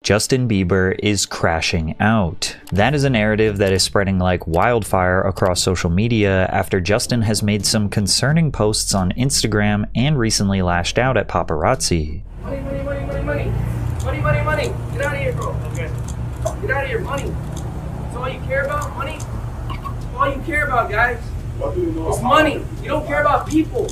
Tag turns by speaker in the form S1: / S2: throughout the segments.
S1: Justin Bieber is crashing out. That is a narrative that is spreading like wildfire across social media after Justin has made some concerning posts on Instagram and recently lashed out at paparazzi.
S2: Money, money, money, money, money. Money, money, money. Get out of here, bro. Okay. Get out of here, money. That's all you care about, money? That's all you care about, guys. It's money. You don't care about people.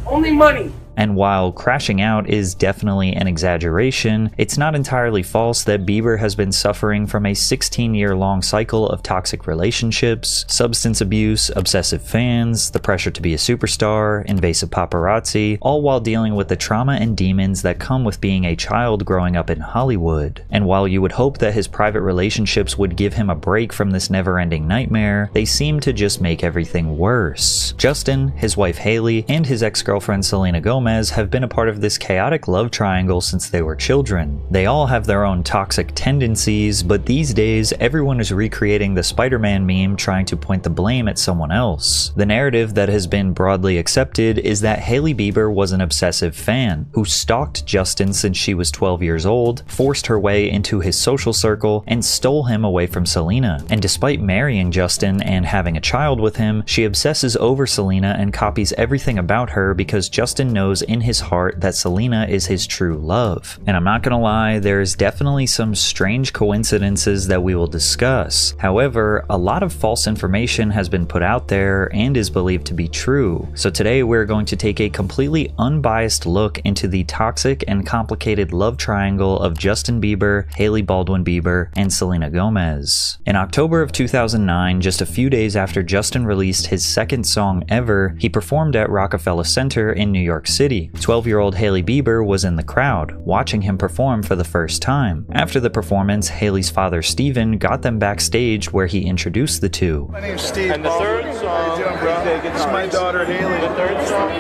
S2: Only money.
S1: And while crashing out is definitely an exaggeration, it's not entirely false that Bieber has been suffering from a 16-year-long cycle of toxic relationships, substance abuse, obsessive fans, the pressure to be a superstar, invasive paparazzi, all while dealing with the trauma and demons that come with being a child growing up in Hollywood. And while you would hope that his private relationships would give him a break from this never-ending nightmare, they seem to just make everything worse. Justin, his wife Hailey, and his ex-girlfriend Selena Gomez have been a part of this chaotic love triangle since they were children. They all have their own toxic tendencies, but these days everyone is recreating the Spider-Man meme trying to point the blame at someone else. The narrative that has been broadly accepted is that Hailey Bieber was an obsessive fan who stalked Justin since she was 12 years old, forced her way into his social circle, and stole him away from Selena. And despite marrying Justin and having a child with him, she obsesses over Selena and copies everything about her because Justin knows in his heart that Selena is his true love. And I'm not gonna lie, there's definitely some strange coincidences that we will discuss. However, a lot of false information has been put out there and is believed to be true. So today we're going to take a completely unbiased look into the toxic and complicated love triangle of Justin Bieber, Hailey Baldwin Bieber, and Selena Gomez. In October of 2009, just a few days after Justin released his second song ever, he performed at Rockefeller Center in New York City. 12-year-old Hailey Bieber was in the crowd, watching him perform for the first time. After the performance, Hailey's father Steven got them backstage where he introduced the two.
S3: My name's Steve. And the third song, this is my daughter Hailey. The third song,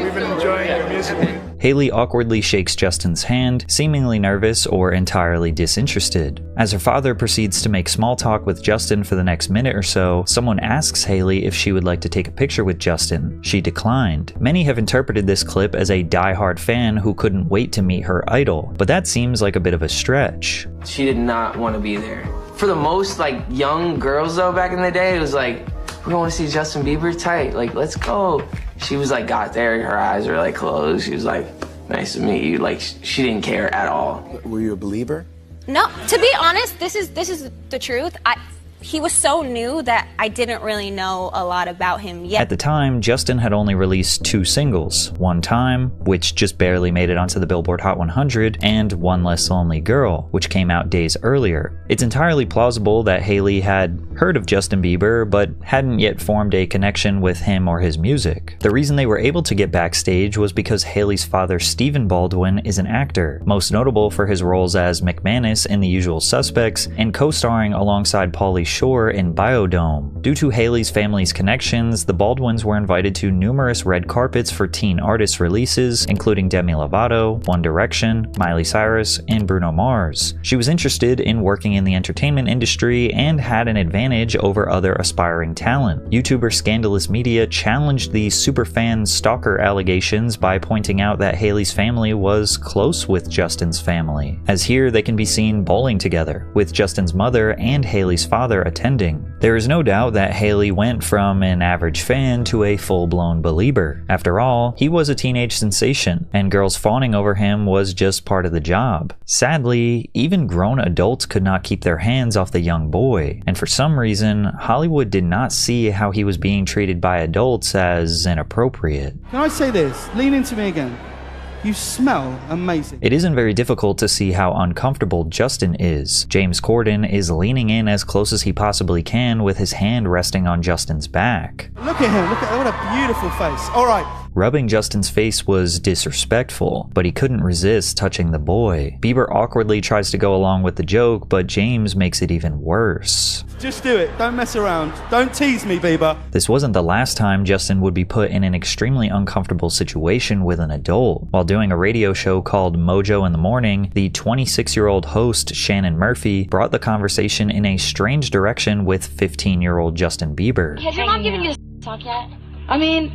S3: we've been enjoying your music.
S1: Hailey awkwardly shakes Justin's hand, seemingly nervous or entirely disinterested. As her father proceeds to make small talk with Justin for the next minute or so, someone asks Hailey if she would like to take a picture with Justin. She declined. Many have interpreted this clip as a die-hard fan who couldn't wait to meet her idol, but that seems like a bit of a stretch.
S2: She did not want to be there. For the most young girls though back in the day, it was like, we want to see Justin Bieber tight, let's go. She was got there, her eyes were closed. She was like, nice to meet you. She didn't care at all.
S3: Were you a believer?
S4: No, to be honest, this is the truth. He was so new that I didn't really know a lot about him yet.
S1: At the time, Justin had only released 2 singles, One Time, which just barely made it onto the Billboard Hot 100, and One Less Lonely Girl, which came out days earlier. It's entirely plausible that Hailey had heard of Justin Bieber, but hadn't yet formed a connection with him or his music. The reason they were able to get backstage was because Hailey's father, Stephen Baldwin, is an actor, most notable for his roles as McManus in The Usual Suspects, and co-starring alongside Pauly Shore in Biodome. Due to Hailey's family's connections, the Baldwins were invited to numerous red carpets for teen artist releases, including Demi Lovato, One Direction, Miley Cyrus, and Bruno Mars. She was interested in working in the entertainment industry and had an advantage over other aspiring talent. YouTuber Scandalous Media challenged the superfan stalker allegations by pointing out that Hailey's family was close with Justin's family, as here they can be seen bowling together, with Justin's mother and Hailey's father attending. There is no doubt that Hailey went from an average fan to a full-blown believer. After all, he was a teenage sensation, and girls fawning over him was just part of the job. Sadly, even grown adults could not keep their hands off the young boy, and for some reason, Hollywood did not see how he was being treated by adults as inappropriate.
S5: Can I say this? Lean into me again. You smell amazing.
S1: It isn't very difficult to see how uncomfortable Justin is. James Corden is leaning in as close as he possibly can with his hand resting on Justin's back.
S5: Look at him, what a beautiful face. All right.
S1: Rubbing Justin's face was disrespectful, but he couldn't resist touching the boy. Bieber awkwardly tries to go along with the joke, but James makes it even worse.
S5: Just do it. Don't mess around. Don't tease me, Bieber.
S1: This wasn't the last time Justin would be put in an extremely uncomfortable situation with an adult. While doing a radio show called Mojo in the Morning, the 26-year-old host Shannon Murphy brought the conversation in a strange direction with 15-year-old Justin Bieber.
S6: Has your mom given you a talk yet? I mean,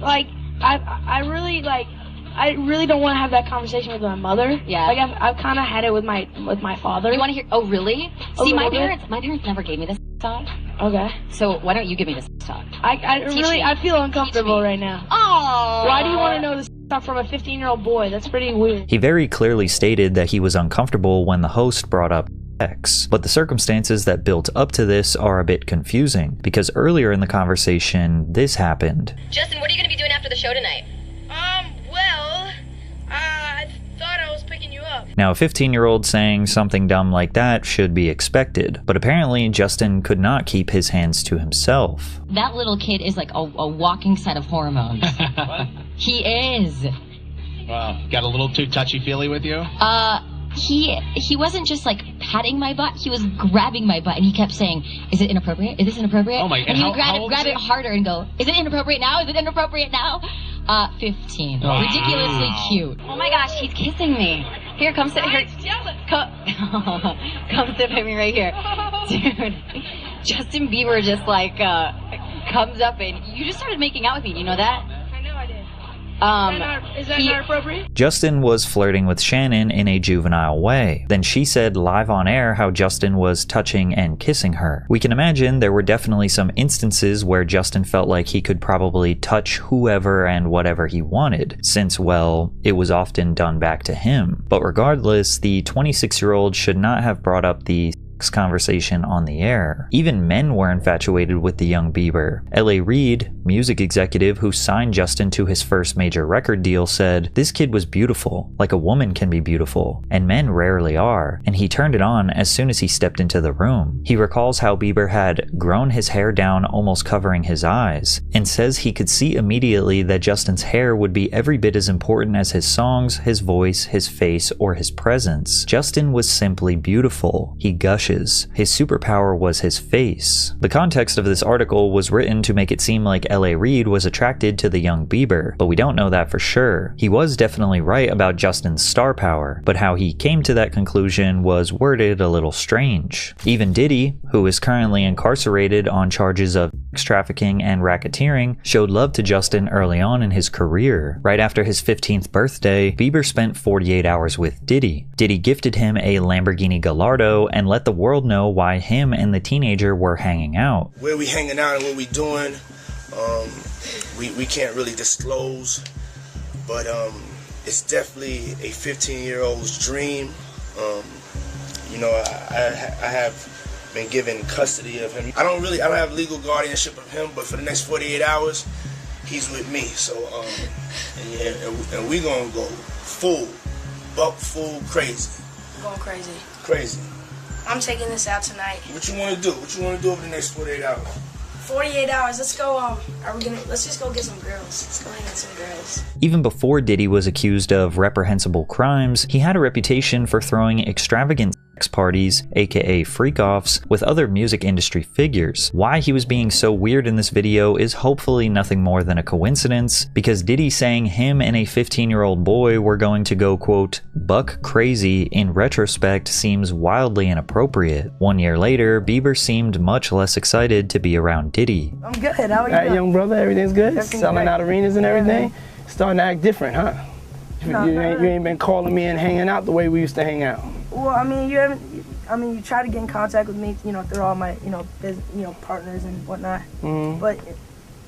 S6: I really don't want to have that conversation with my mother.
S7: Yeah.
S6: Like I've kind of had it with my father.
S7: You want to hear? Oh, really? See, my
S6: little
S7: parents never gave me this talk.
S6: Okay.
S7: So why don't you give me this talk?
S6: I feel uncomfortable right now.
S7: Oh.
S6: Why do you want to know this stuff from a 15-year-old boy? That's pretty weird.
S1: He very clearly stated that he was uncomfortable when the host brought up sex, but the circumstances that built up to this are a bit confusing, because earlier in the conversation, this happened.
S8: Justin, what are you going to be doing after the show tonight?
S6: Well, I thought I was picking you up.
S1: Now, a 15-year-old saying something dumb like that should be expected, but apparently Justin could not keep his hands to himself.
S7: That little kid is like a walking set of hormones. He is.
S9: Wow, got a little too touchy-feely with you?
S7: He wasn't just like patting my butt, he was grabbing my butt and he kept saying, is it inappropriate? Is this inappropriate?
S9: Oh my,
S7: and he would
S9: how old
S7: grab
S9: is
S7: it
S9: he?
S7: harder and go, is it inappropriate now? Is it inappropriate now? 15.
S9: Wow.
S7: Ridiculously cute. Oh my gosh, he's kissing me. Here, come sit here. Come sit with me right here. Dude, Justin Bieber just like comes up and you just started making out with me. Do you know that?
S6: I know I did. Is that not appropriate?
S1: Justin was flirting with Shannon in a juvenile way. Then she said live on air how Justin was touching and kissing her. We can imagine there were definitely some instances where Justin felt like he could probably touch whoever and whatever he wanted, since, well, it was often done back to him. But regardless, the 26-year-old should not have brought up the conversation on the air. Even men were infatuated with the young Bieber. L.A. Reid, music executive who signed Justin to his first major record deal, said, "This kid was beautiful, like a woman can be beautiful, and men rarely are, and he turned it on as soon as he stepped into the room." He recalls how Bieber had grown his hair down almost covering his eyes, and says he could see immediately that Justin's hair would be every bit as important as his songs, his voice, his face, or his presence. Justin was simply beautiful. He gushed. His superpower was his face. The context of this article was written to make it seem like L.A. Reid was attracted to the young Bieber, but we don't know that for sure. He was definitely right about Justin's star power, but how he came to that conclusion was worded a little strange. Even Diddy, who is currently incarcerated on charges of sex trafficking and racketeering, showed love to Justin early on in his career. Right after his 15th birthday, Bieber spent 48 hours with Diddy. Diddy gifted him a Lamborghini Gallardo and let the world know why him and the teenager were hanging out.
S10: Where we hanging out and what we doing, we can't really disclose, but it's definitely a 15-year-old's dream. I have been given custody of him. I don't have legal guardianship of him, but for the next 48 hours, he's with me. So, and we gonna go buck full crazy.
S6: Going crazy.
S10: Crazy.
S6: I'm taking this out tonight.
S10: What you want to do? What you want to do over the next 48 hours?
S6: 48 hours. Let's go. Let's just go get some girls. Let's go hang with some girls.
S1: Even before Diddy was accused of reprehensible crimes, he had a reputation for throwing extravagant sex parties, aka freak-offs, with other music industry figures. Why he was being so weird in this video is hopefully nothing more than a coincidence, because Diddy saying him and a 15-year-old boy were going to go, quote, buck crazy, in retrospect seems wildly inappropriate. 1 year later, Bieber seemed much less excited to be around Diddy.
S11: I'm good. How are you? All right, young brother, everything's good? Everything's selling great. Out arenas and everything? Yeah. Starting to act different, huh? You ain't been calling me and hanging out the way we used to hang out.
S12: Well, I mean, you try to get in contact with me, through all my, partners and whatnot. Mm-hmm. But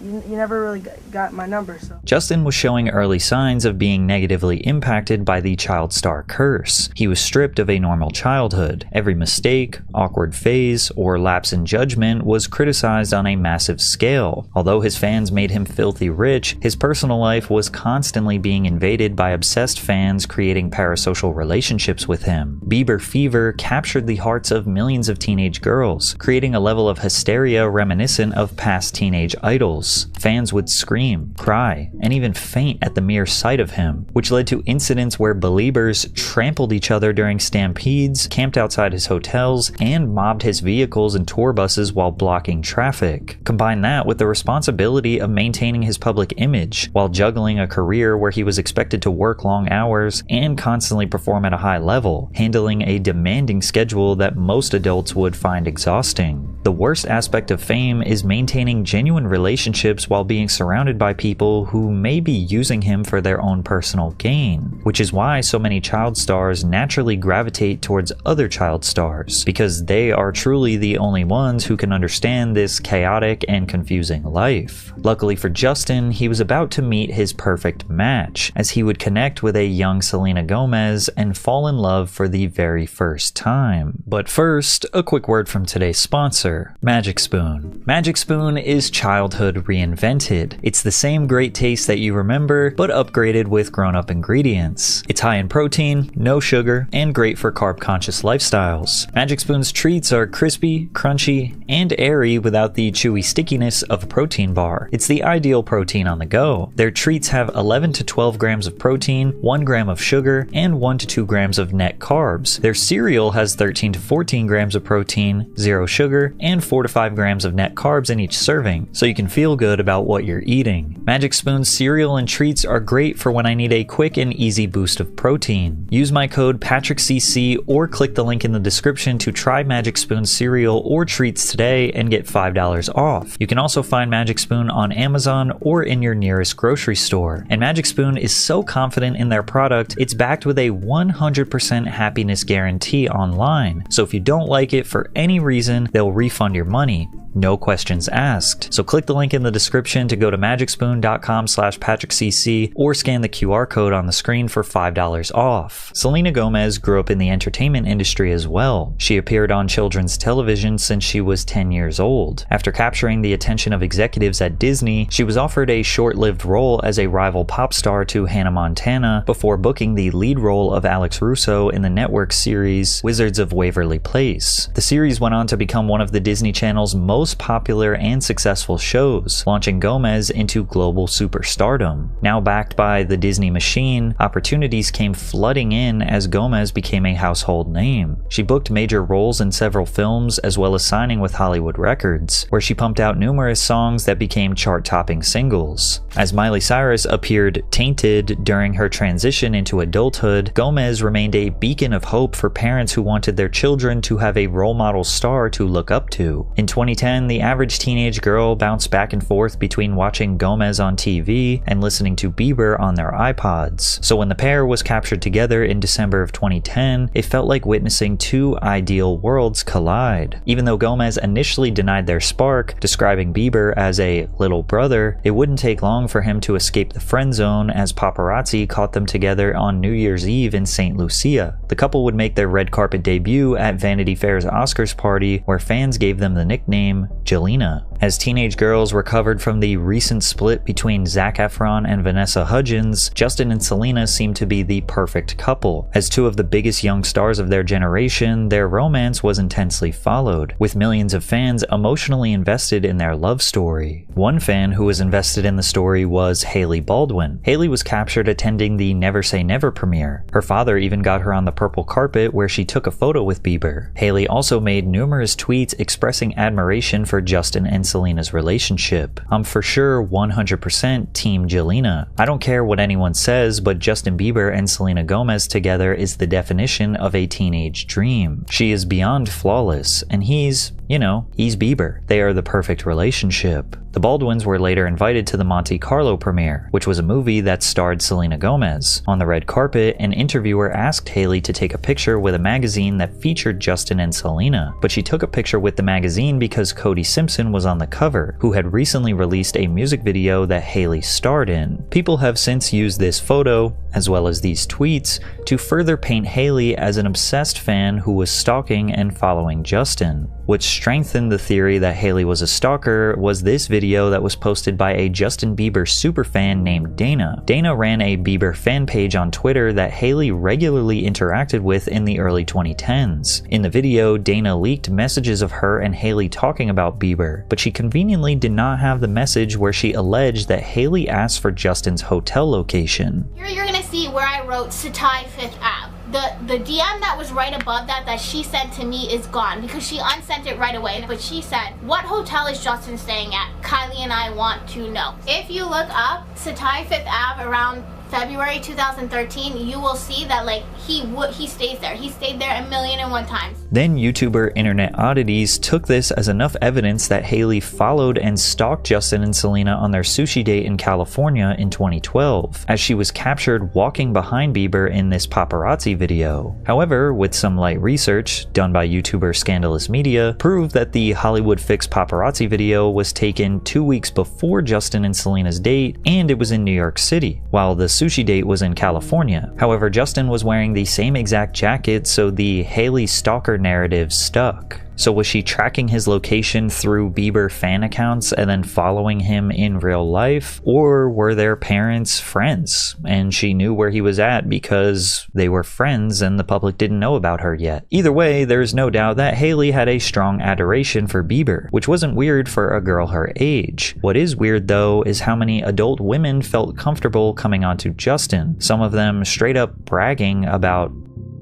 S12: you never really got my number, so.
S1: Justin was showing early signs of being negatively impacted by the child star curse. He was stripped of a normal childhood. Every mistake, awkward phase, or lapse in judgment was criticized on a massive scale. Although his fans made him filthy rich, his personal life was constantly being invaded by obsessed fans creating parasocial relationships with him. Bieber fever captured the hearts of millions of teenage girls, creating a level of hysteria reminiscent of past teenage idols. Fans would scream, cry, and even faint at the mere sight of him, which led to incidents where Beliebers trampled each other during stampedes, camped outside his hotels, and mobbed his vehicles and tour buses while blocking traffic. Combine that with the responsibility of maintaining his public image, while juggling a career where he was expected to work long hours and constantly perform at a high level, handling a demanding schedule that most adults would find exhausting. The worst aspect of fame is maintaining genuine relationships while being surrounded by people who may be using him for their own personal gain, which is why so many child stars naturally gravitate towards other child stars, because they are truly the only ones who can understand this chaotic and confusing life. Luckily for Justin, he was about to meet his perfect match, as he would connect with a young Selena Gomez and fall in love for the very first time. But first, a quick word from today's sponsor, Magic Spoon. Magic Spoon is childhood reinvented. It's the same great taste that you remember, but upgraded with grown-up ingredients. It's high in protein, no sugar, and great for carb-conscious lifestyles. Magic Spoon's treats are crispy, crunchy, and airy without the chewy stickiness of a protein bar. It's the ideal protein on the go. Their treats have 11 to 12 grams of protein, 1 gram of sugar, and 1 to 2 grams of net carbs. Their cereal has 13 to 14 grams of protein, 0 sugar, and 4 to 5 grams of net carbs in each serving, so you can feel good about what you're eating. Magic Spoon's cereal and treats are great for when I need a quick and easy boost of protein. Use my code PatrickCC or click the link in the description to try Magic Spoon cereal or treats today and get $5 off. You can also find Magic Spoon on Amazon or in your nearest grocery store. And Magic Spoon is so confident in their product, it's backed with a 100% happiness guarantee online. So if you don't like it for any reason, they'll refund your money. No questions asked. So click the link in the description to go to magicspoon.com/PatrickCC or scan the QR code on the screen for $5 off. Selena Gomez grew up in the entertainment industry as well. She appeared on children's television since she was 10 years old. After capturing the attention of executives at Disney, she was offered a short-lived role as a rival pop star to Hannah Montana before booking the lead role of Alex Russo in the network series Wizards of Waverly Place. The series went on to become one of the Disney Channel's most popular and successful shows, launching Gomez into global superstardom. Now backed by the Disney machine, opportunities came flooding in as Gomez became a household name. She booked major roles in several films as well as signing with Hollywood Records, where she pumped out numerous songs that became chart-topping singles. As Miley Cyrus appeared tainted during her transition into adulthood, Gomez remained a beacon of hope for parents who wanted their children to have a role model star to look up to. In 2010, the average teenage girl bounced back and forth between watching Gomez on TV and listening to Bieber on their iPods. So when the pair was captured together in December of 2010, it felt like witnessing two ideal worlds collide. Even though Gomez initially denied their spark, describing Bieber as a little brother, it wouldn't take long for him to escape the friend zone as paparazzi caught them together on New Year's Eve in St. Lucia. The couple would make their red carpet debut at Vanity Fair's Oscars party, where fans gave them the nickname Jelena. As teenage girls recovered from the recent split between Zac Efron and Vanessa Hudgens, Justin and Selena seemed to be the perfect couple. As two of the biggest young stars of their generation, their romance was intensely followed, with millions of fans emotionally invested in their love story. One fan who was invested in the story was Hailey Baldwin. Hailey was captured attending the Never Say Never premiere. Her father even got her on the purple carpet where she took a photo with Bieber. Hailey also made numerous tweets expressing admiration for Justin and Selena's relationship. I'm for sure 100% Team Jelena. I don't care what anyone says, but Justin Bieber and Selena Gomez together is the definition of a teenage dream. She is beyond flawless, and he's Bieber. They are the perfect relationship. The Baldwins were later invited to the Monte Carlo premiere, which was a movie that starred Selena Gomez. On the red carpet, an interviewer asked Hailey to take a picture with a magazine that featured Justin and Selena, but she took a picture with the magazine because Cody Simpson was on the cover, who had recently released a music video that Hailey starred in. People have since used this photo, as well as these tweets, to further paint Hailey as an obsessed fan who was stalking and following Justin. What strengthened the theory that Hailey was a stalker was this video that was posted by a Justin Bieber superfan named Dana. Dana ran a Bieber fan page on Twitter that Hailey regularly interacted with in the early 2010s. In the video, Dana leaked messages of her and Hailey talking about Bieber, but she conveniently did not have the message where she alleged that Hailey asked for Justin's hotel location.
S13: Here you're gonna see where I wrote Satai 5th Ave. The DM that was right above that she sent to me is gone because she unsent it right away. But she said, what hotel is Justin staying at? Kylie and I want to know. If you look up Satai 5th Ave around February 2013, you will see that like he stays there. He stayed there 1,000,001 times.
S1: Then YouTuber Internet Oddities took this as enough evidence that Haley followed and stalked Justin and Selena on their sushi date in California in 2012, as she was captured walking behind Bieber in this paparazzi video. However, with some light research done by YouTuber Scandalous Media, proved that the Hollywood Fix paparazzi video was taken 2 weeks before Justin and Selena's date, and it was in New York City, while the sushi date was in California. However, Justin was wearing the same exact jacket, so the Haley stalker narrative stuck. So was she tracking his location through Bieber fan accounts and then following him in real life? Or were their parents friends and she knew where he was at because they were friends and the public didn't know about her yet? Either way, there's no doubt that Haley had a strong adoration for Bieber, which wasn't weird for a girl her age. What is weird though is how many adult women felt comfortable coming onto Justin, some of them straight up bragging about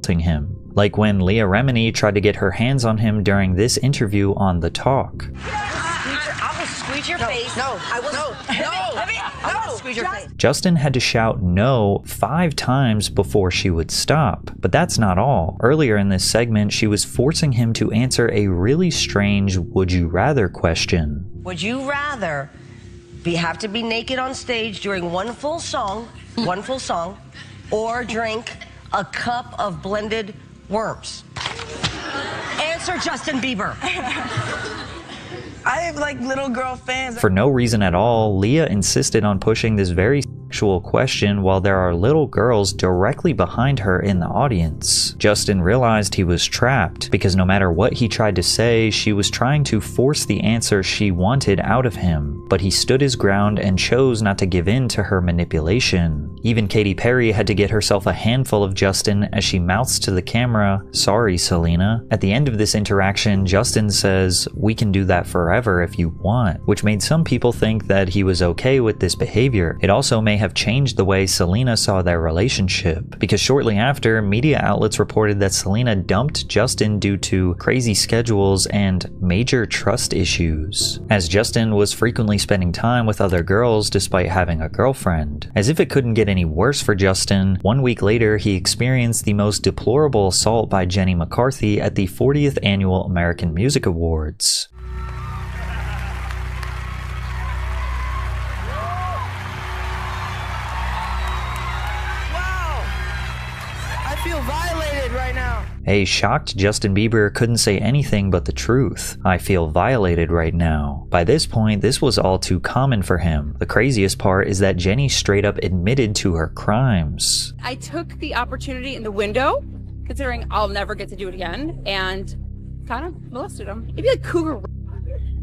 S1: him. Like when Leah Remini tried to get her hands on him during this interview on The Talk.
S14: I will squeeze your face. No, I will. No, squeeze your face.
S1: Justin had to shout no 5 times before she would stop. But that's not all. Earlier in this segment, she was forcing him to answer a really strange would you rather question.
S14: Would you rather have to be naked on stage during one full song, or drink a cup of blended worms? Answer, Justin Bieber.
S6: I have like little girl fans.
S1: For no reason at all, Leah insisted on pushing this very sexual question while there are little girls directly behind her in the audience. Justin realized he was trapped because no matter what he tried to say, she was trying to force the answer she wanted out of him. But he stood his ground and chose not to give in to her manipulation. Even Katy Perry had to get herself a handful of Justin as she mouths to the camera, "Sorry, Selena." At the end of this interaction, Justin says, "We can do that forever if you want," which made some people think that he was okay with this behavior. It also may have changed the way Selena saw their relationship, because shortly after, media outlets reported that Selena dumped Justin due to crazy schedules and major trust issues, as Justin was frequently spending time with other girls despite having a girlfriend. As if it couldn't get any worse for Justin, 1 week later he experienced the most deplorable assault by Jenny McCarthy at the 40th Annual American Music Awards.
S6: I feel violated right now.
S1: A shocked Justin Bieber couldn't say anything but the truth. "I feel violated right now." By this point, this was all too common for him. The craziest part is that Jenny straight up admitted to her crimes.
S15: I took the opportunity in the window, considering I'll never get to do it again, and kind of molested him. Maybe like cougar.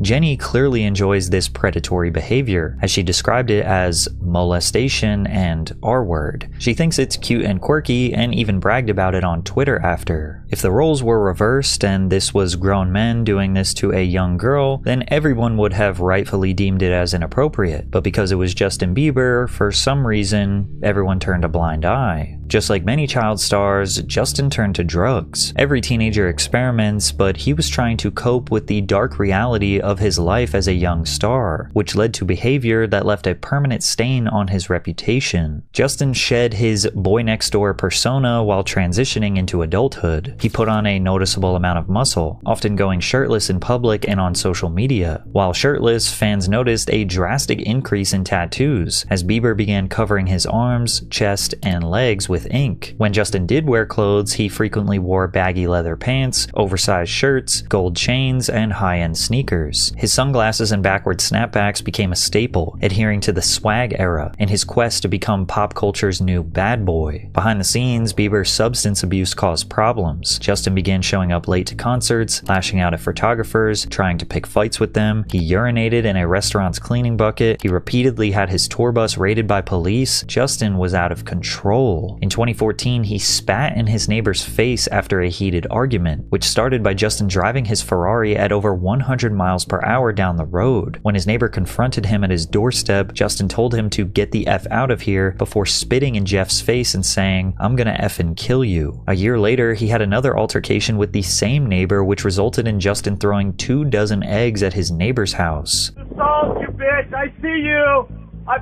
S1: Jenny clearly enjoys this predatory behavior, as she described it as molestation and R-word. She thinks it's cute and quirky and even bragged about it on Twitter after. If the roles were reversed and this was grown men doing this to a young girl, then everyone would have rightfully deemed it as inappropriate. But because it was Justin Bieber, for some reason, everyone turned a blind eye. Just like many child stars, Justin turned to drugs. Every teenager experiments, but he was trying to cope with the dark reality of his life as a young star, which led to behavior that left a permanent stain on his reputation. Justin shed his boy next door persona while transitioning into adulthood. He put on a noticeable amount of muscle, often going shirtless in public and on social media. While shirtless, fans noticed a drastic increase in tattoos, as Bieber began covering his arms, chest, and legs with ink. When Justin did wear clothes, he frequently wore baggy leather pants, oversized shirts, gold chains, and high-end sneakers. His sunglasses and backward snapbacks became a staple, adhering to the swag era in his quest to become pop culture's new bad boy. Behind the scenes, Bieber's substance abuse caused problems. Justin began showing up late to concerts, lashing out at photographers, trying to pick fights with them. He urinated in a restaurant's cleaning bucket. He repeatedly had his tour bus raided by police. Justin was out of control. In 2014, he spat in his neighbor's face after a heated argument, which started by Justin driving his Ferrari at over 100 miles per hour down the road. When his neighbor confronted him at his doorstep, Justin told him to get the F out of here before spitting in Jeff's face and saying, "I'm gonna effing kill you." A year later, he had another altercation with the same neighbor, which resulted in Justin throwing 24 eggs at his neighbor's house.
S3: Assault, you bitch! I see you! I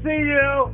S3: see you!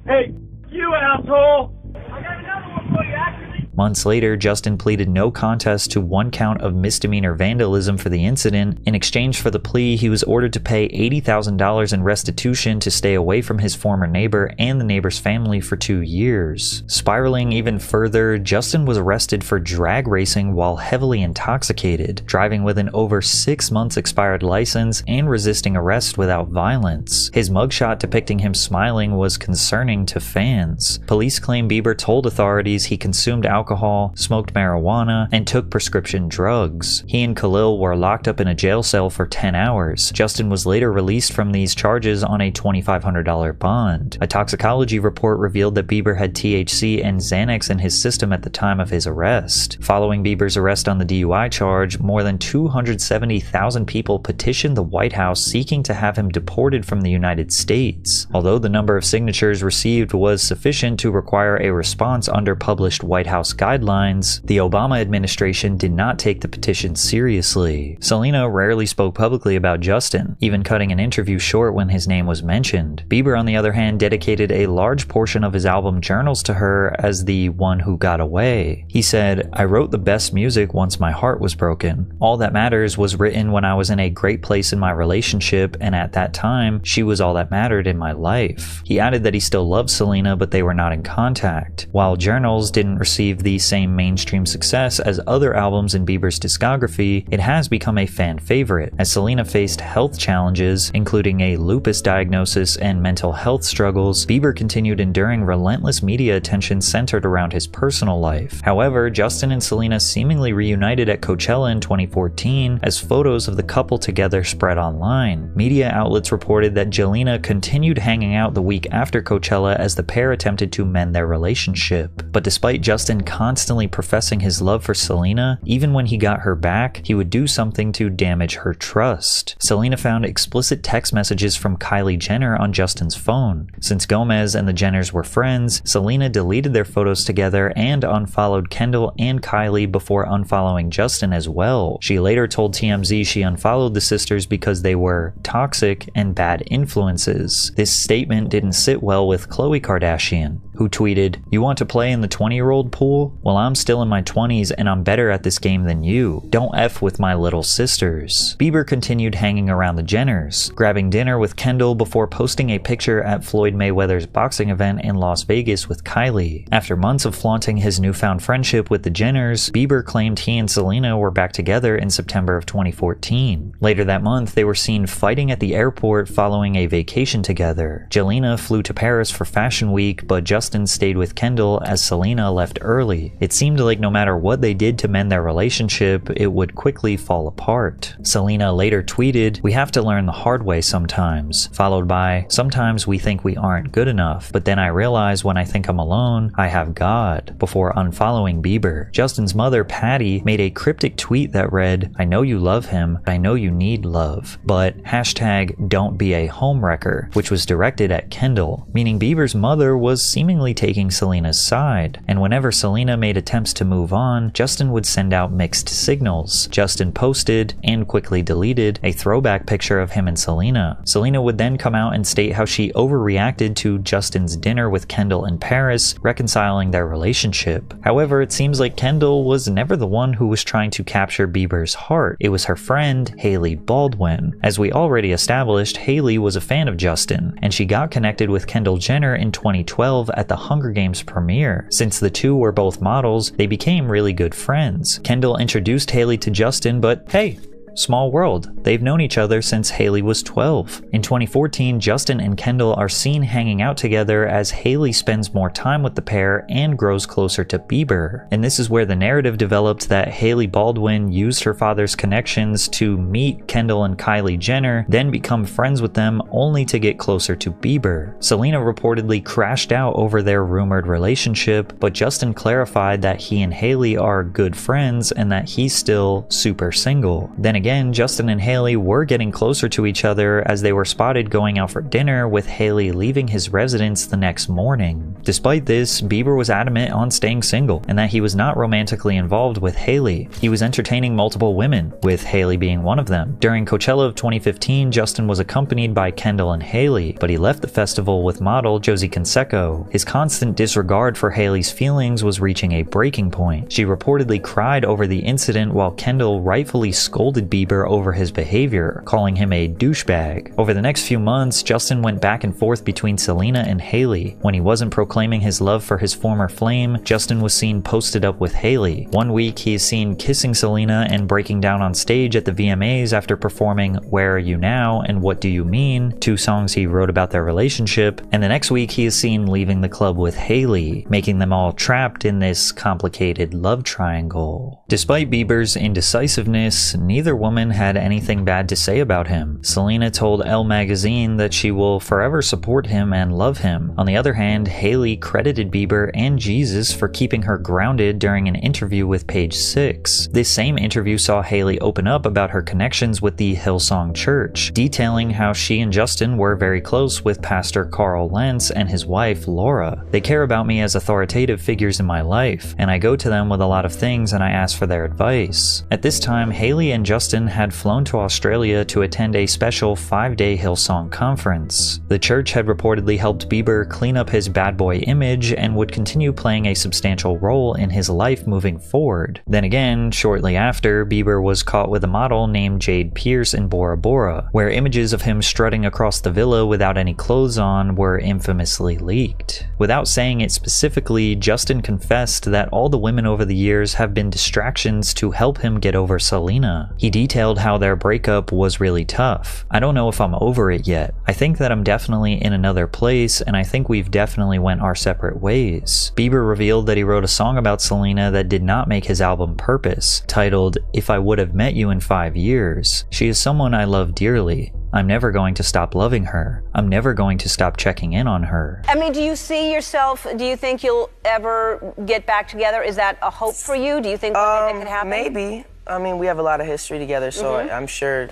S3: Hey, you asshole! I got another one for you, actually.
S1: Months later, Justin pleaded no contest to 1 count of misdemeanor vandalism for the incident. In exchange for the plea, he was ordered to pay $80,000 in restitution to stay away from his former neighbor and the neighbor's family for 2 years. Spiraling even further, Justin was arrested for drag racing while heavily intoxicated, driving with an over 6 months expired license, and resisting arrest without violence. His mugshot depicting him smiling was concerning to fans. Police claim Bieber told authorities he consumed alcohol, smoked marijuana, and took prescription drugs. He and Khalil were locked up in a jail cell for 10 hours. Justin was later released from these charges on a $2,500 bond. A toxicology report revealed that Bieber had THC and Xanax in his system at the time of his arrest. Following Bieber's arrest on the DUI charge, more than 270,000 people petitioned the White House seeking to have him deported from the United States. Although the number of signatures received was sufficient to require a response under published White House guidelines, the Obama administration did not take the petition seriously. Selena rarely spoke publicly about Justin, even cutting an interview short when his name was mentioned. Bieber, on the other hand, dedicated a large portion of his album Journals to her as the one who got away. He said, "I wrote the best music once my heart was broken. All That Matters was written when I was in a great place in my relationship, and at that time, she was all that mattered in my life." He added that he still loved Selena, but they were not in contact. While Journals didn't receive the same mainstream success as other albums in Bieber's discography, it has become a fan favorite, as Selena faced health challenges, including a lupus diagnosis and mental health struggles. Bieber continued enduring relentless media attention centered around his personal life. However, Justin and Selena seemingly reunited at Coachella in 2014 as photos of the couple together spread online. Media outlets reported that Jelena continued hanging out the week after Coachella as the pair attempted to mend their relationship. But despite Justin constantly professing his love for Selena, even when he got her back, he would do something to damage her trust. Selena found explicit text messages from Kylie Jenner on Justin's phone. Since Gomez and the Jenners were friends, Selena deleted their photos together and unfollowed Kendall and Kylie before unfollowing Justin as well. She later told TMZ she unfollowed the sisters because they were toxic and bad influences. This statement didn't sit well with Khloe Kardashian, who tweeted, "You want to play in the 20-year-old pool? Well, I'm still in my 20s and I'm better at this game than you. Don't F with my little sisters." Bieber continued hanging around the Jenners, grabbing dinner with Kendall before posting a picture at Floyd Mayweather's boxing event in Las Vegas with Kylie. After months of flaunting his newfound friendship with the Jenners, Bieber claimed he and Selena were back together in September of 2014. Later that month, they were seen fighting at the airport following a vacation together. Jelena flew to Paris for Fashion Week, but Justin stayed with Kendall as Selena left early. It seemed like no matter what they did to mend their relationship, it would quickly fall apart. Selena later tweeted, "We have to learn the hard way sometimes," followed by, "Sometimes we think we aren't good enough, but then I realize when I think I'm alone, I have God," before unfollowing Bieber. Justin's mother, Patty, made a cryptic tweet that read, "I know you love him, I know you need love, but hashtag don't be a homewrecker," which was directed at Kendall, meaning Bieber's mother was seemingly taking Selena's side. And whenever Selena made attempts to move on, Justin would send out mixed signals. Justin posted, and quickly deleted, a throwback picture of him and Selena. Selena would then come out and state how she overreacted to Justin's dinner with Kendall in Paris, reconciling their relationship. However, it seems like Kendall was never the one who was trying to capture Bieber's heart. It was her friend, Hailey Baldwin. As we already established, Hailey was a fan of Justin, and she got connected with Kendall Jenner in 2012 at the Hunger Games premiere. Since the two were both models, they became really good friends. Kendall introduced Hailey to Justin, but hey, small world. They've known each other since Hailey was 12. In 2014, Justin and Kendall are seen hanging out together as Hailey spends more time with the pair and grows closer to Bieber. And this is where the narrative developed that Hailey Baldwin used her father's connections to meet Kendall and Kylie Jenner, then become friends with them only to get closer to Bieber. Selena reportedly crashed out over their rumored relationship, but Justin clarified that he and Hailey are good friends and that he's still super single. Then again, Justin and Hailey were getting closer to each other as they were spotted going out for dinner, with Hailey leaving his residence the next morning. Despite this, Bieber was adamant on staying single and that he was not romantically involved with Hailey. He was entertaining multiple women, with Hailey being one of them. During Coachella of 2015, Justin was accompanied by Kendall and Hailey, but he left the festival with model Josie Canseco. His constant disregard for Hailey's feelings was reaching a breaking point. She reportedly cried over the incident, while Kendall rightfully scolded Bieber over his behavior, calling him a douchebag. Over the next few months, Justin went back and forth between Selena and Hailey. When he wasn't proclaiming his love for his former flame, Justin was seen posted up with Hailey. One week he is seen kissing Selena and breaking down on stage at the VMAs after performing Where Are You Now and What Do You Mean, two songs he wrote about their relationship, and the next week he is seen leaving the club with Hailey, making them all trapped in this complicated love triangle. Despite Bieber's indecisiveness, neither woman had anything bad to say about him. Selena told Elle magazine that she will forever support him and love him. On the other hand, Hailey credited Bieber and Jesus for keeping her grounded during an interview with Page Six. This same interview saw Hailey open up about her connections with the Hillsong Church, detailing how she and Justin were very close with Pastor Carl Lentz and his wife Laura. They care about me as authoritative figures in my life, and I go to them with a lot of things and I ask for their advice. At this time, Hailey and Justin had flown to Australia to attend a special 5-day Hillsong conference. The church had reportedly helped Bieber clean up his bad boy image and would continue playing a substantial role in his life moving forward. Then again, shortly after, Bieber was caught with a model named Jade Pierce in Bora Bora, where images of him strutting across the villa without any clothes on were infamously leaked. Without saying it specifically, Justin confessed that all the women over the years have been distractions to help him get over Selena. He detailed how their breakup was really tough. I don't know if I'm over it yet. I think that I'm definitely in another place, and I think we've definitely went our separate ways. Bieber revealed that he wrote a song about Selena that did not make his album Purpose, titled If I Would Have Met You in 5 Years. She is someone I love dearly. I'm never going to stop loving her. I'm never going to stop checking in on her.
S16: I mean, do you see yourself, do you think you'll ever get back together? Is that a hope for you? Do you think that could happen?
S2: Maybe. I mean, we have a lot of history together, so I'm sure,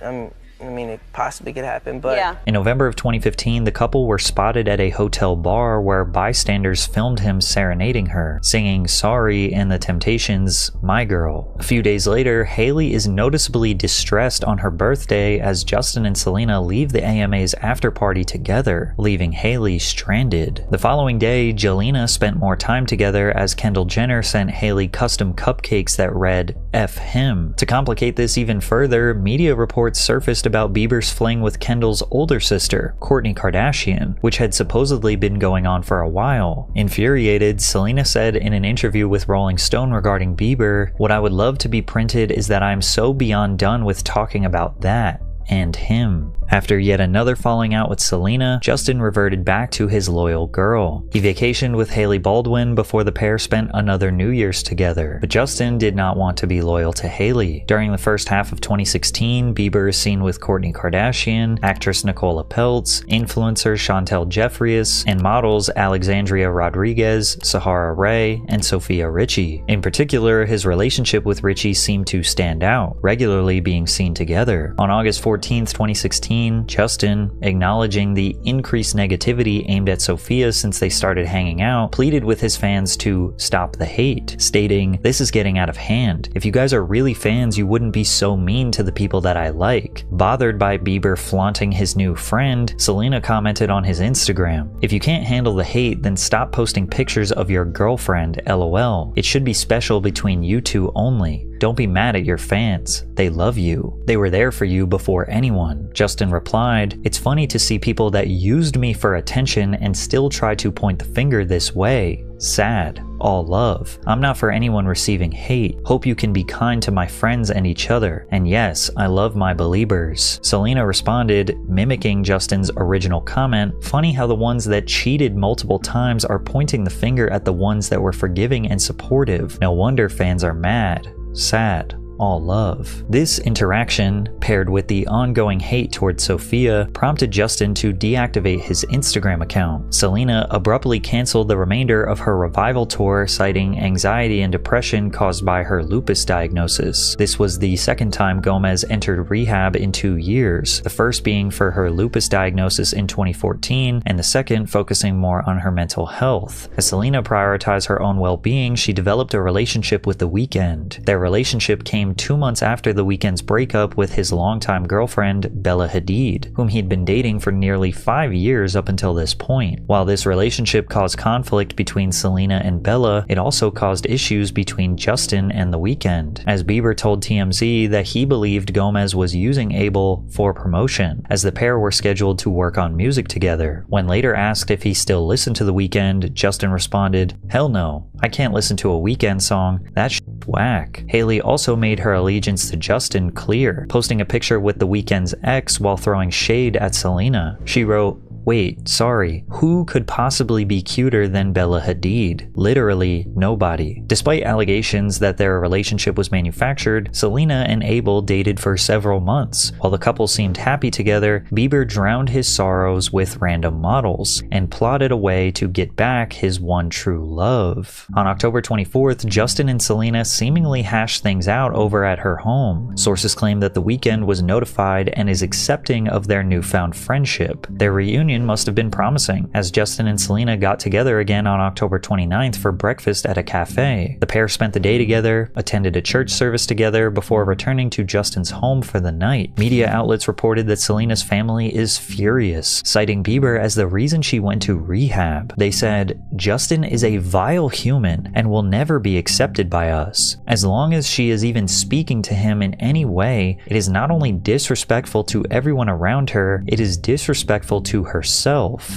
S2: it possibly could happen, but...
S16: Yeah.
S1: In November of 2015, the couple were spotted at a hotel bar where bystanders filmed him serenading her, singing Sorry and the Temptations' My Girl. A few days later, Hailey is noticeably distressed on her birthday as Justin and Selena leave the AMA's after party together, leaving Hailey stranded. The following day, Jelena spent more time together as Kendall Jenner sent Hailey custom cupcakes that read, F him. To complicate this even further, media reports surfaced about Bieber's fling with Kendall's older sister, Kourtney Kardashian, which had supposedly been going on for a while. Infuriated, Selena said in an interview with Rolling Stone regarding Bieber, "What I would love to be printed is that I'm so beyond done with talking about that. And him." After yet another falling out with Selena, Justin reverted back to his loyal girl. He vacationed with Hailey Baldwin before the pair spent another New Year's together, but Justin did not want to be loyal to Hailey. During the first half of 2016, Bieber is seen with Kourtney Kardashian, actress Nicola Peltz, influencer Chantel Jeffries, and models Alexandria Rodriguez, Sahara Ray, and Sophia Richie. In particular, his relationship with Richie seemed to stand out, regularly being seen together. On August 14th, 2016, Justin, acknowledging the increased negativity aimed at Sophia since they started hanging out, pleaded with his fans to stop the hate, stating, "This is getting out of hand. If you guys are really fans, you wouldn't be so mean to the people that I like." Bothered by Bieber flaunting his new friend, Selena commented on his Instagram, "If you can't handle the hate, then stop posting pictures of your girlfriend, LOL. It should be special between you two only. Don't be mad at your fans. They love you. They were there for you before anyone." Justin replied, "It's funny to see people that used me for attention and still try to point the finger this way. Sad. All love. I'm not for anyone receiving hate. Hope you can be kind to my friends and each other. And yes, I love my Beliebers." Selena responded, mimicking Justin's original comment, "Funny how the ones that cheated multiple times are pointing the finger at the ones that were forgiving and supportive. No wonder fans are mad. Sad. All love." This interaction, paired with the ongoing hate towards Sophia, prompted Justin to deactivate his Instagram account. Selena abruptly canceled the remainder of her revival tour, citing anxiety and depression caused by her lupus diagnosis. This was the second time Gomez entered rehab in 2 years, the first being for her lupus diagnosis in 2014, and the second focusing more on her mental health. As Selena prioritized her own well-being, she developed a relationship with The Weeknd. Their relationship came 2 months after The Weeknd's breakup with his longtime girlfriend, Bella Hadid, whom he'd been dating for nearly 5 years up until this point. While this relationship caused conflict between Selena and Bella, it also caused issues between Justin and The Weeknd, as Bieber told TMZ that he believed Gomez was using Abel for promotion, as the pair were scheduled to work on music together. When later asked if he still listened to The Weeknd, Justin responded, "Hell no, I can't listen to a Weeknd song, that's shit whack." Haley also made her allegiance to Justin clear, posting a picture with The Weeknd's ex while throwing shade at Selena. She wrote, "Wait, sorry, who could possibly be cuter than Bella Hadid? Literally nobody." Despite allegations that their relationship was manufactured, Selena and Abel dated for several months. While the couple seemed happy together, Bieber drowned his sorrows with random models and plotted a way to get back his one true love. On October 24th, Justin and Selena seemingly hashed things out over at her home. Sources claim that The Weeknd was notified and is accepting of their newfound friendship. Their reunion must have been promising, as Justin and Selena got together again on October 29th for breakfast at a cafe. The pair spent the day together, attended a church service together before returning to Justin's home for the night. Media outlets reported that Selena's family is furious, citing Bieber as the reason she went to rehab. They said, "Justin is a vile human and will never be accepted by us. As long as she is even speaking to him in any way, it is not only disrespectful to everyone around her, it is disrespectful to herself."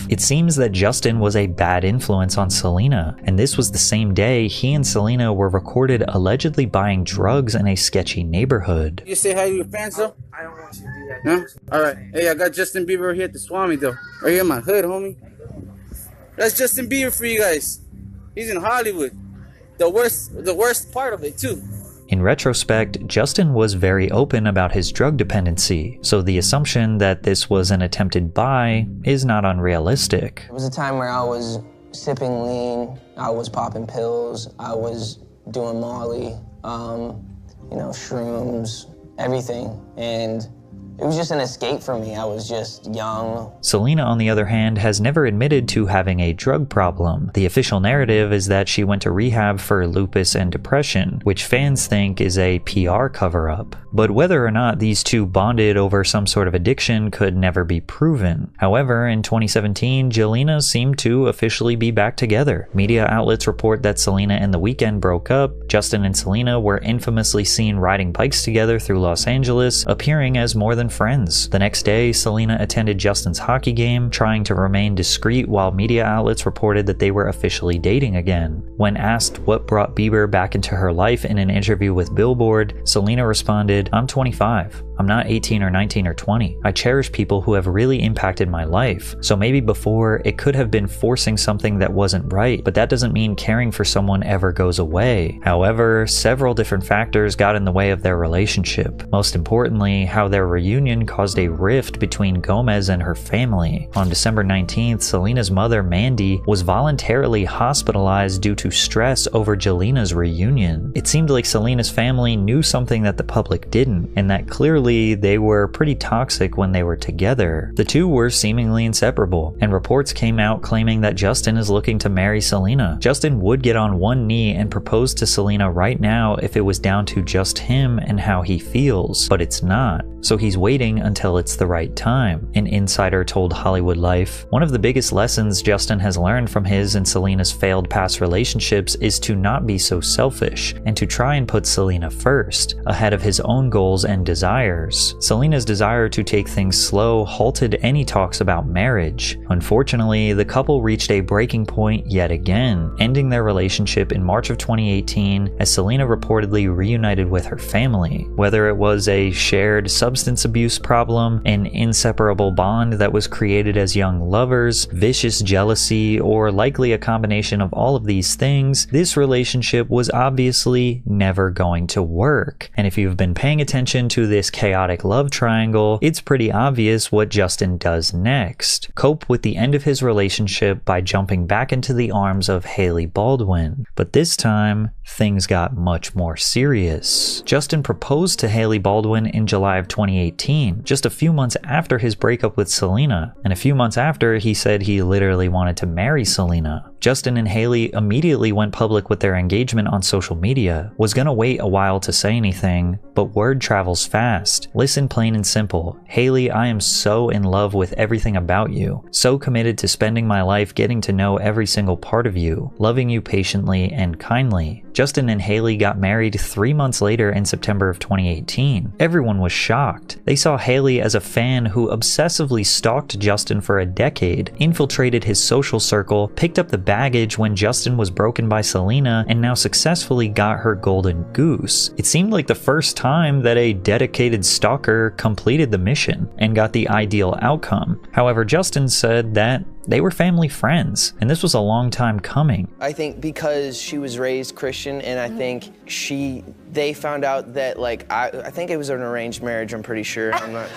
S1: It seems that Justin was a bad influence on Selena, and this was the same day he and Selena were recorded allegedly buying drugs in a sketchy neighborhood.
S17: You say hi to your fans though? I don't want you to do that. No? Alright. Hey, I got Justin Bieber here at the Swami though. Right here in my hood, homie. That's Justin Bieber for you guys. He's in Hollywood. The worst part of it too.
S1: In retrospect, Justin was very open about his drug dependency, so the assumption that this was an attempted buy is not unrealistic.
S2: It was a time where I was sipping lean, I was popping pills, I was doing Molly, shrooms, everything, and it was just an escape for me. I was just young.
S1: Selena, on the other hand, has never admitted to having a drug problem. The official narrative is that she went to rehab for lupus and depression, which fans think is a PR cover-up. But whether or not these two bonded over some sort of addiction could never be proven. However, in 2017, Jelena seemed to officially be back together. Media outlets report that Selena and The Weeknd broke up. Justin and Selena were infamously seen riding bikes together through Los Angeles, appearing as more than friends. The next day, Selena attended Justin's hockey game, trying to remain discreet while media outlets reported that they were officially dating again. When asked what brought Bieber back into her life in an interview with Billboard, Selena responded, "I'm 25. I'm not 18 or 19 or 20. I cherish people who have really impacted my life. So maybe before, it could have been forcing something that wasn't right, but that doesn't mean caring for someone ever goes away." However, several different factors got in the way of their relationship. Most importantly, how their reunion caused a rift between Gomez and her family. On December 19th, Selena's mother, Mandy, was voluntarily hospitalized due to stress over Jelena's reunion. It seemed like Selena's family knew something that the public didn't, and that clearly they were pretty toxic when they were together. The two were seemingly inseparable, and reports came out claiming that Justin is looking to marry Selena. Justin would get on one knee and propose to Selena right now if it was down to just him and how he feels, but it's not. So he's waiting until it's the right time, an insider told Hollywood Life. One of the biggest lessons Justin has learned from his and Selena's failed past relationships is to not be so selfish and to try and put Selena first, ahead of his own goals and desires. Selena's desire to take things slow halted any talks about marriage. Unfortunately, the couple reached a breaking point yet again, ending their relationship in March of 2018 as Selena reportedly reunited with her family. Whether it was a shared substance abuse problem, an inseparable bond that was created as young lovers, vicious jealousy, or likely a combination of all of these things, this relationship was obviously never going to work. And if you've been paying attention to this chaotic love triangle, it's pretty obvious what Justin does next. Cope with the end of his relationship by jumping back into the arms of Hailey Baldwin. But this time, things got much more serious. Justin proposed to Hailey Baldwin in July of 2018, just a few months after his breakup with Selena. And a few months after, he said he literally wanted to marry Selena. Justin and Hailey immediately went public with their engagement on social media. Was gonna wait a while to say anything, but word travels fast. Listen plain and simple. Hailey, I am so in love with everything about you. So committed to spending my life getting to know every single part of you, loving you patiently and kindly. Justin and Hailey got married 3 months later in September of 2018. Everyone was shocked. They saw Hailey as a fan who obsessively stalked Justin for a decade, infiltrated his social circle, picked up the baggage when Justin was broken by Selena, and now successfully got her golden goose. It seemed like the first time that a dedicated stalker completed the mission and got the ideal outcome. However, Justin said that they were family friends, and this was a long time coming.
S18: I think because she was raised Christian, and I think they found out that, like, I think it was an arranged marriage, I'm pretty sure. I'm not...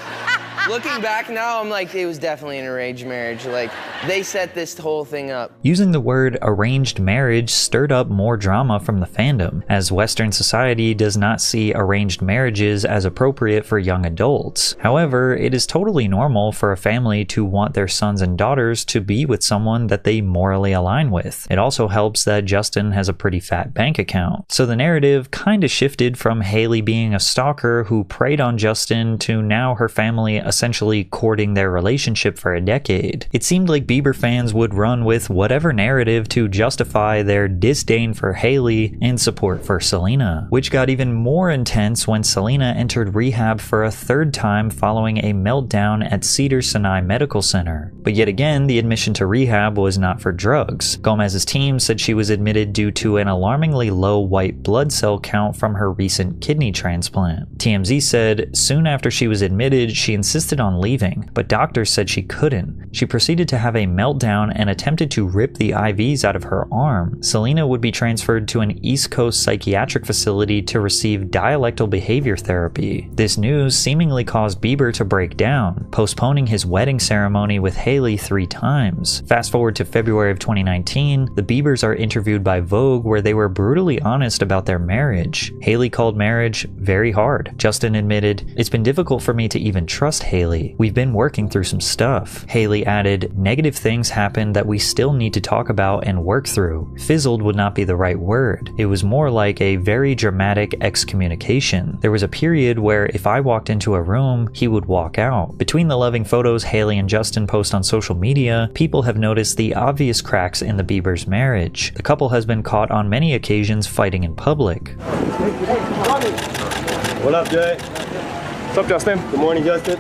S18: Looking back now, I'm like, it was definitely an arranged marriage. Like, they set this whole thing up.
S1: Using the word arranged marriage stirred up more drama from the fandom, as Western society does not see arranged marriages as appropriate for young adults. However, it is totally normal for a family to want their sons and daughters to be with someone that they morally align with. It also helps that Justin has a pretty fat bank account. So the narrative kinda shifted from Hailey being a stalker who preyed on Justin to now her family essentially courting their relationship for a decade. It seemed like Bieber fans would run with whatever narrative to justify their disdain for Hailey and support for Selena, which got even more intense when Selena entered rehab for a third time following a meltdown at Cedars-Sinai Medical Center. But yet again, the admission to rehab was not for drugs. Gomez's team said she was admitted due to an alarmingly low white blood cell count from her recent kidney transplant. TMZ said soon after she was admitted, she insisted on leaving, but doctors said she couldn't. She proceeded to have a meltdown and attempted to rip the IVs out of her arm. Selena would be transferred to an East Coast psychiatric facility to receive dialectal behavior therapy. This news seemingly caused Bieber to break down, postponing his wedding ceremony with Hailey 3 times. Fast forward to February of 2019, the Biebers are interviewed by Vogue where they were brutally honest about their marriage. Hailey called marriage very hard. Justin admitted, "It's been difficult for me to even trust Hailey. We've been working through some stuff." Hailey added, "Negative things happened that we still need to talk about and work through." Fizzled would not be the right word. It was more like a very dramatic excommunication. There was a period where if I walked into a room, he would walk out. Between the loving photos Hailey and Justin post on social media, people have noticed the obvious cracks in the Biebers' marriage. The couple has been caught on many occasions fighting in public.
S3: What up, Jay? What's up, Justin? Good morning, Justin.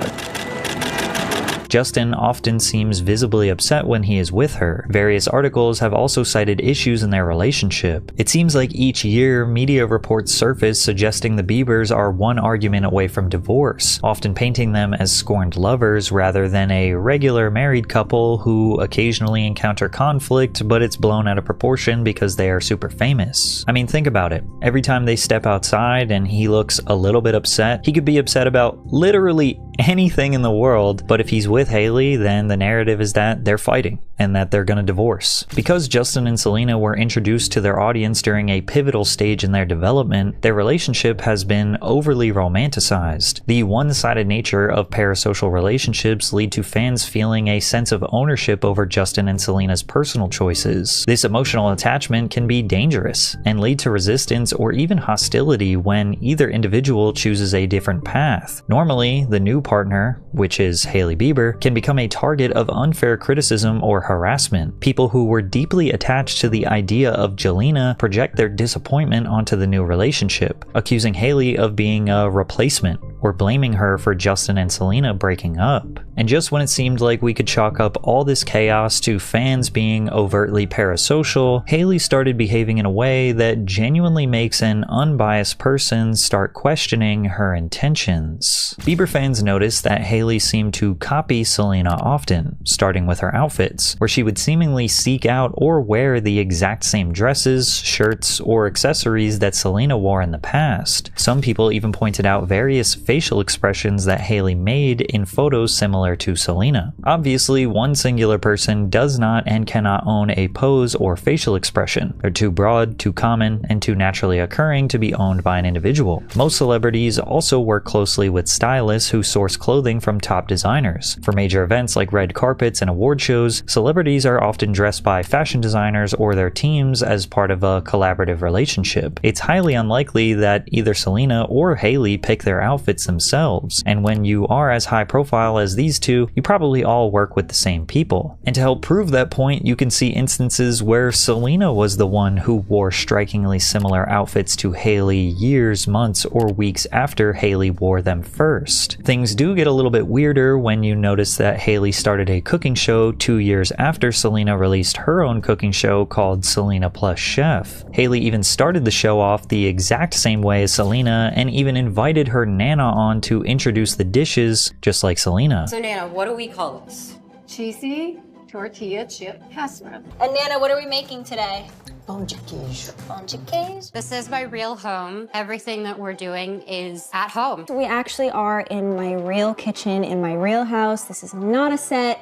S1: Justin often seems visibly upset when he is with her. Various articles have also cited issues in their relationship. It seems like each year, media reports surface suggesting the Biebers are one argument away from divorce, often painting them as scorned lovers rather than a regular married couple who occasionally encounter conflict, but it's blown out of proportion because they are super famous. I mean, think about it. Every time they step outside and he looks a little bit upset, he could be upset about literally anything in the world, but if he's with Hailey, then the narrative is that they're fighting and that they're gonna divorce. Because Justin and Selena were introduced to their audience during a pivotal stage in their development, their relationship has been overly romanticized. The one-sided nature of parasocial relationships lead to fans feeling a sense of ownership over Justin and Selena's personal choices. This emotional attachment can be dangerous and lead to resistance or even hostility when either individual chooses a different path. Normally, the new partner, which is Hailey Bieber, can become a target of unfair criticism or harassment. People who were deeply attached to the idea of Jelena project their disappointment onto the new relationship, accusing Hailey of being a replacement or blaming her for Justin and Selena breaking up. And just when it seemed like we could chalk up all this chaos to fans being overtly parasocial, Hailey started behaving in a way that genuinely makes an unbiased person start questioning her intentions. Bieber fans noticed that Hailey seemed to copy Selena often, starting with her outfits, where she would seemingly seek out or wear the exact same dresses, shirts, or accessories that Selena wore in the past. Some people even pointed out various facial expressions that Hailey made in photos similar to Selena. Obviously, one singular person does not and cannot own a pose or facial expression. They're too broad, too common, and too naturally occurring to be owned by an individual. Most celebrities also work closely with stylists who source clothing from top designers. For major events like red carpets and award shows, celebrities are often dressed by fashion designers or their teams as part of a collaborative relationship. It's highly unlikely that either Selena or Hailey pick their outfits themselves, and when you are as high profile as these two, you probably all work with the same people. And to help prove that point, you can see instances where Selena was the one who wore strikingly similar outfits to Hailey years, months, or weeks after Hailey wore them first. Things do get a little bit weirder when you notice that Hailey started a cooking show 2 years after Selena released her own cooking show called Selena Plus Chef. Hailey even started the show off the exact same way as Selena and even invited her Nana on to introduce the dishes just like Selena.
S19: So Nana, what do we call this? Cheesy tortilla chip casserole.
S4: And Nana, what are we making today?
S19: Pão de queijo.
S4: Pão de queijo.
S19: This is my real home. Everything that we're doing is at home.
S4: We actually are in my real kitchen, in my real house. This is not a set.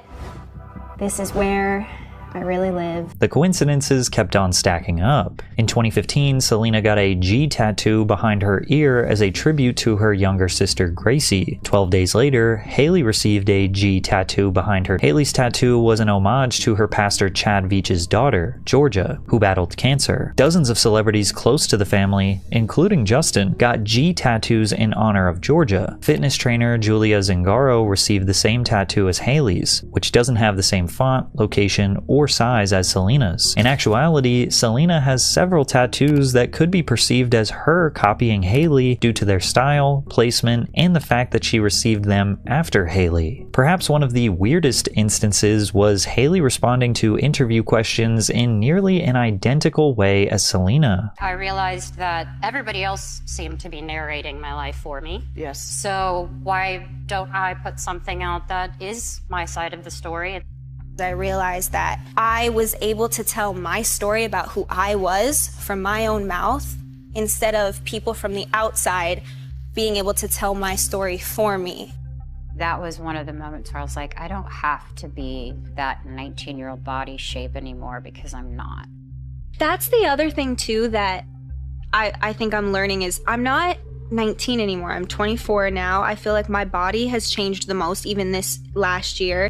S4: This is where I really live.
S1: The coincidences kept on stacking up. In 2015, Selena got a G tattoo behind her ear as a tribute to her younger sister Gracie. 12 days later, Hailey received a G tattoo behind her. Hailey's tattoo was an homage to her pastor Chad Veach's daughter, Georgia, who battled cancer. Dozens of celebrities close to the family, including Justin, got G tattoos in honor of Georgia. Fitness trainer Julia Zingaro received the same tattoo as Hailey's, which doesn't have the same font, location, or size as Selena's. In actuality, Selena has several tattoos that could be perceived as her copying Hailey due to their style, placement, and the fact that she received them after Hailey. Perhaps one of the weirdest instances was Hailey responding to interview questions in nearly an identical way as Selena.
S19: I realized that everybody else seemed to be narrating my life for me.
S14: Yes.
S19: So why don't I put something out that is my side of the story?
S4: I realized that I was able to tell my story about who I was from my own mouth instead of people from the outside being able to tell my story for me.
S19: That was one of the moments where I was like, I don't have to be that 19-year-old body shape anymore because I'm not.
S4: That's the other thing too that I think I'm learning is I'm not 19 anymore. I'm 24 now. I feel like my body has changed the most even this last year.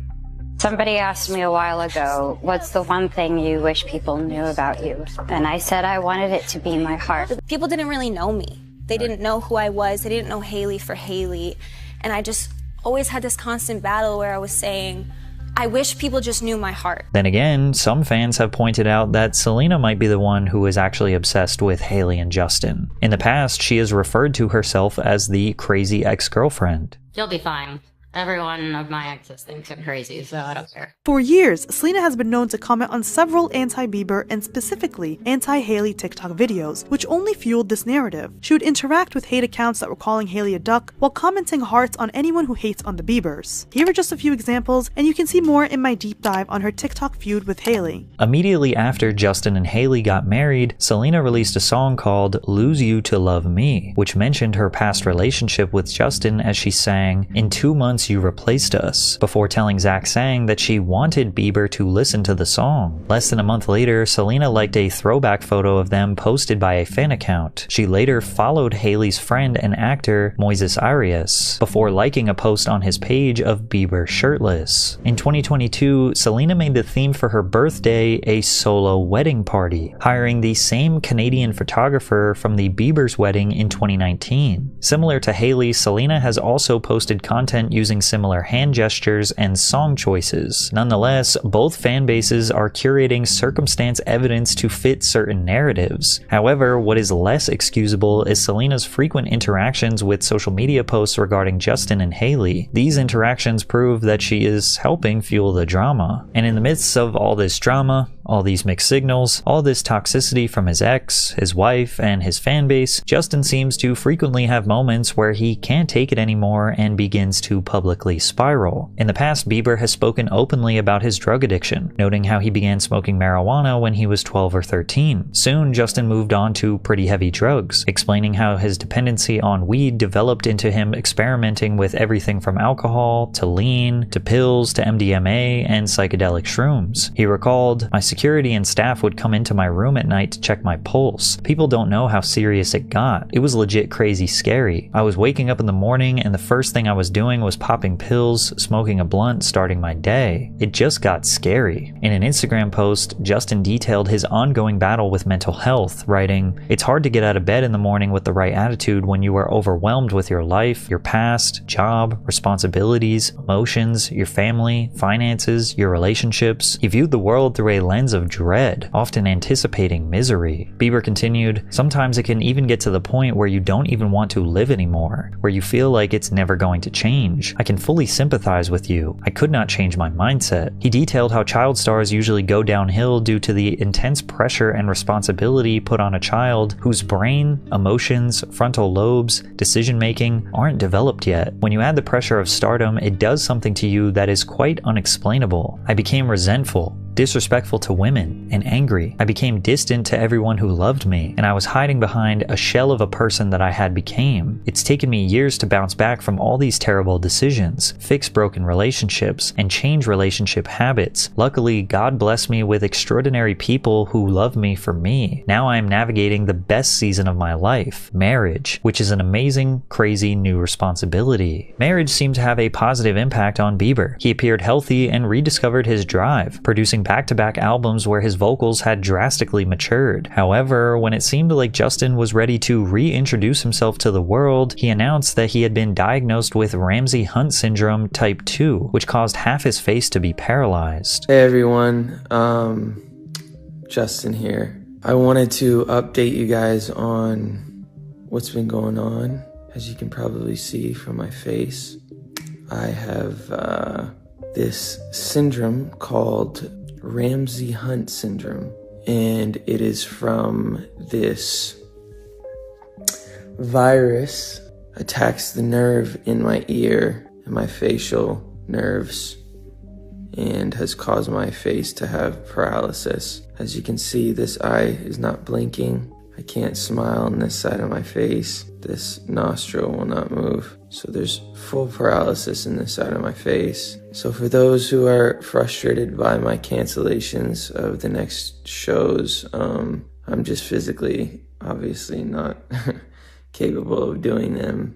S19: Somebody asked me a while ago, what's the one thing you wish people knew about you? And I said I wanted it to be my heart.
S4: People didn't really know me. They didn't know who I was. They didn't know Hailey for Hailey. And I just always had this constant battle where I was saying, I wish people just knew my heart.
S1: Then again, some fans have pointed out that Selena might be the one who is actually obsessed with Hailey and Justin. In the past, she has referred to herself as the crazy ex-girlfriend.
S19: You'll be fine. Every one of my exes thinks I'm crazy, so I don't care.
S20: For years, Selena has been known to comment on several anti-Bieber and specifically anti-Hailey TikTok videos, which only fueled this narrative. She would interact with hate accounts that were calling Hailey a duck while commenting hearts on anyone who hates on the Biebers. Here are just a few examples, and you can see more in my deep dive on her TikTok feud with Hailey.
S1: Immediately after Justin and Hailey got married, Selena released a song called Lose You to Love Me, which mentioned her past relationship with Justin as she sang, "In 2 months you replaced us," before telling Zach Sang that she wanted Bieber to listen to the song. Less than a month later, Selena liked a throwback photo of them posted by a fan account. She later followed Hailey's friend and actor Moises Arias before liking a post on his page of Bieber shirtless. In 2022, Selena made the theme for her birthday a solo wedding party, hiring the same Canadian photographer from the Bieber's wedding in 2019. Similar to Hailey, Selena has also posted content using similar hand gestures and song choices. Nonetheless, both fan bases are curating circumstance evidence to fit certain narratives. However, what is less excusable is Selena's frequent interactions with social media posts regarding Justin and Hailey. These interactions prove that she is helping fuel the drama. And in the midst of all this drama, all these mixed signals, all this toxicity from his ex, his wife, and his fan base, Justin seems to frequently have moments where he can't take it anymore and begins to publicly spiral. In the past, Bieber has spoken openly about his drug addiction, noting how he began smoking marijuana when he was 12 or 13. Soon, Justin moved on to pretty heavy drugs, explaining how his dependency on weed developed into him experimenting with everything from alcohol to lean to pills to MDMA and psychedelic shrooms. He recalled, "My security and staff would come into my room at night to check my pulse. People don't know how serious it got. It was legit crazy scary. I was waking up in the morning and the first thing I was doing was popping pills, smoking a blunt, starting my day. It just got scary." In an Instagram post, Justin detailed his ongoing battle with mental health, writing, "It's hard to get out of bed in the morning with the right attitude when you are overwhelmed with your life, your past, job, responsibilities, emotions, your family, finances, your relationships. He viewed the world through a lens of dread, often anticipating misery." Bieber continued, "Sometimes it can even get to the point where you don't even want to live anymore, where you feel like it's never going to change. I can fully sympathize with you. I could not change my mindset." He detailed how child stars usually go downhill due to the intense pressure and responsibility put on a child whose brain, emotions, frontal lobes, decision-making aren't developed yet. When you add the pressure of stardom, it does something to you that is quite unexplainable. I became resentful, disrespectful to women, and angry. I became distant to everyone who loved me, and I was hiding behind a shell of a person that I had became. It's taken me years to bounce back from all these terrible decisions, fix broken relationships, and change relationship habits. Luckily, God blessed me with extraordinary people who love me for me. Now I am navigating the best season of my life, marriage, which is an amazing, crazy new responsibility. Marriage seemed to have a positive impact on Bieber. He appeared healthy and rediscovered his drive, producing back-to-back albums where his vocals had drastically matured. However, when it seemed like Justin was ready to reintroduce himself to the world, he announced that he had been diagnosed with Ramsay-Hunt syndrome type 2, which caused half his face to be paralyzed.
S2: Hey everyone, Justin here. I wanted to update you guys on what's been going on. As you can probably see from my face, I have this syndrome called Ramsay-Hunt syndrome, and it is from this virus attacks the nerve in my ear and my facial nerves and has caused my face to have paralysis. As you can see, this eye is not blinking. I can't smile on this side of my face. This nostril will not move. So there's full paralysis in this side of my face. So for those who are frustrated by my cancellations of the next shows, I'm just physically, obviously not capable of doing them.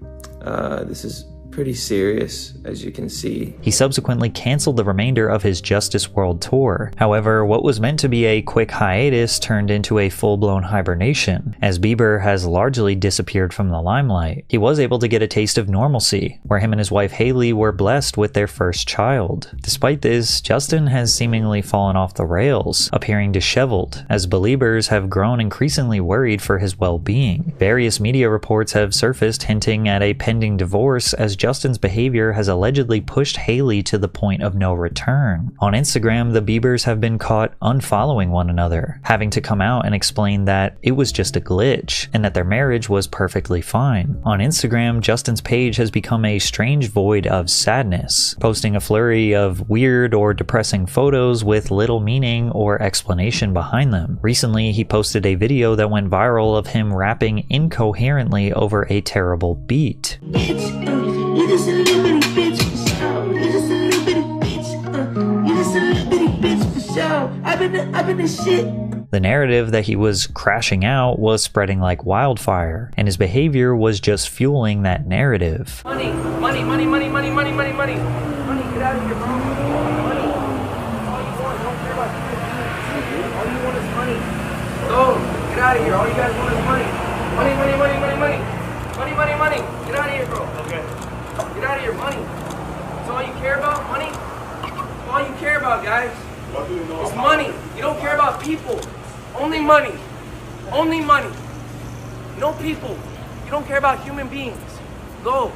S2: This is pretty serious, as you can see.
S1: He subsequently canceled the remainder of his Justice World Tour. However, what was meant to be a quick hiatus turned into a full-blown hibernation, as Bieber has largely disappeared from the limelight. He was able to get a taste of normalcy, where him and his wife Hailey were blessed with their first child. Despite this, Justin has seemingly fallen off the rails, appearing disheveled, as believers have grown increasingly worried for his well-being. Various media reports have surfaced hinting at a pending divorce, as Justin's behavior has allegedly pushed Hailey to the point of no return. On Instagram, the Biebers have been caught unfollowing one another, having to come out and explain that it was just a glitch and that their marriage was perfectly fine. On Instagram, Justin's page has become a strange void of sadness, posting a flurry of weird or depressing photos with little meaning or explanation behind them. Recently, he posted a video that went viral of him rapping incoherently over a terrible beat.
S21: You just a little bitty bitch for show. You just a little bitty bitch. You just a little bitty bitch for show. I've been the shit.
S1: The narrative that he was crashing out was spreading like wildfire, and his behavior was just fueling that narrative.
S21: Money, money, money, money, money, money, money, money. Money, get out of here, bro. Money. All you want, don't care about you. All you want is money. Go, get out of here. All you guys want is money. Money, money, money, money, money. Money, money, money. Get out of here, bro. Okay. Get out of here, money. That's all you care about, money? That's all you care about, guys. It's money. You don't care about people. Only money. Only money. No people. You don't care about human beings. Go.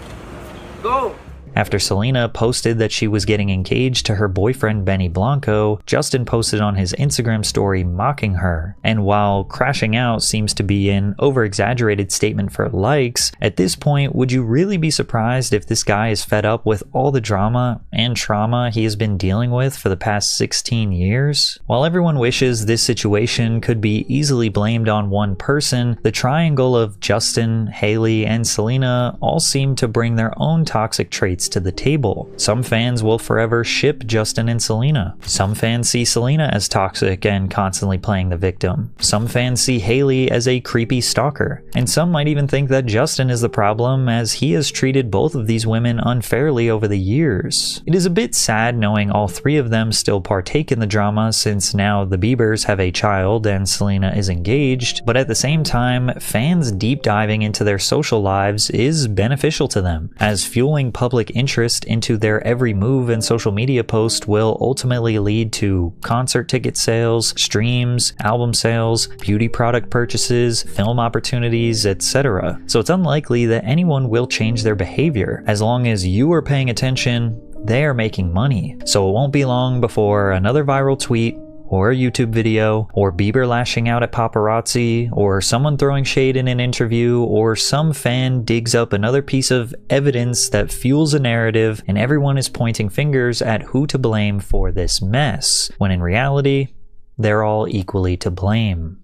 S21: Go.
S1: After Selena posted that she was getting engaged to her boyfriend Benny Blanco, Justin posted on his Instagram story mocking her. And while crashing out seems to be an over-exaggerated statement for likes, at this point, would you really be surprised if this guy is fed up with all the drama and trauma he has been dealing with for the past 16 years? While everyone wishes this situation could be easily blamed on one person, the triangle of Justin, Hailey, and Selena all seem to bring their own toxic traits to the table. Some fans will forever ship Justin and Selena. Some fans see Selena as toxic and constantly playing the victim. Some fans see Hailey as a creepy stalker. And some might even think that Justin is the problem, as he has treated both of these women unfairly over the years. It is a bit sad knowing all three of them still partake in the drama, since now the Biebers have a child and Selena is engaged, but at the same time, fans deep diving into their social lives is beneficial to them, as fueling public interest into their every move and social media post will ultimately lead to concert ticket sales, streams, album sales, beauty product purchases, film opportunities, etc. So it's unlikely that anyone will change their behavior. As long as you are paying attention, they are making money. So it won't be long before another viral tweet, or a YouTube video, or Bieber lashing out at paparazzi, or someone throwing shade in an interview, or some fan digs up another piece of evidence that fuels a narrative, and everyone is pointing fingers at who to blame for this mess, when in reality, they're all equally to blame.